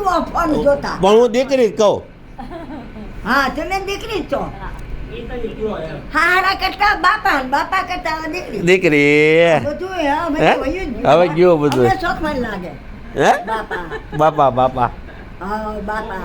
જુઓ ફોન જોતા. પણ હું દીકરી જ કહું. હા તમે દીકરી જ છો. હારા કરતા બાપા ને બાપા કરતા દીકરી. દીકરી બધું હે? હવે હવે ગયું બધું. અમને શોખ મને લાગે. હે બાપા બાપા બાપા હા બાપા.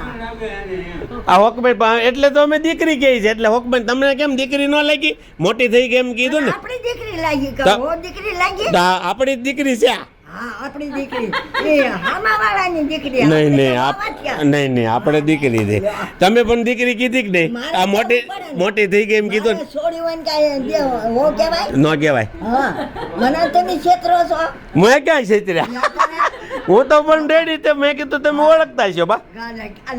આ હોકબેન એટલે તો અમે દીકરી કહી છે એટલે હોકબેન તમને કેમ દીકરી ન લાગી? મોટી થઈ ગઈ એમ કીધું ને. આપણી દીકરી લાગી તો- કહો દીકરી લાગી. આપણી જ દીકરી છે. હા આપણી દીકરી એ હામાવાળાની દીકરી. નહીં નહીં આપણે તો વાંચ્યા. નહીં નહીં આપણે દીકરી છે. તમે પણ દીકરી કીધી કે નહીં? મારે આ મોટી ખબર પડે ને. મોટી થઈ ગઈ એમ કીધું મારે છોડી હોય ને કાંઈ હો કહેવાય. ને ન કહેવાય. હા મને તમે છેતરો છો. મેં ક્યાં છેતર્યા? હું તો પણ રેડી તે મેં કીધું તમે ઓળખતા છો બા.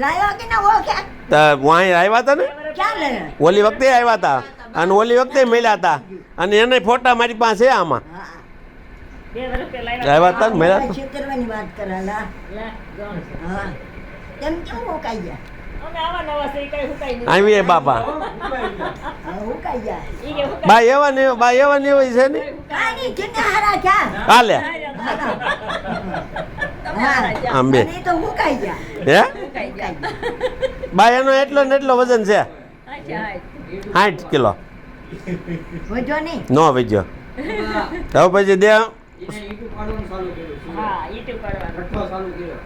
લાયો કે ના ઓળખ્યા? તો હું અહીં આવ્યા હતા ને ક્યાં લે? ઓલી વખતે આવ્યા હતા અને ઓલી વખતે મળ્યા હતા અને એને ફોટા મારી પાસે છે આમાં. હા. આવ્યા હતા ને મળ્યા હતા. છેતરવાની વાત કરે લા. હા તેમ કેમ મુકાઈ ગયા? આવીએ બાપા હા મુકાઈ ગયા. બા એવા ને એવા છે ને કાંઈ નહીં જેને હારા ક્યાં? હાલે હા આમ બે અને ઈ તો મુકાઈ ગયા. હે મુકાઈ ગયા. બા એનો એટલો ને એટલો વજન છે 60 કિલો વધ્યો નહીં. નો વજ્યો હવે પછી દે એને YouTube પાડવાનું ચાલુ કર્યું છે. હા, YouTube પાડવાનું. ભઠ્ઠો ચાલુ કર્યો.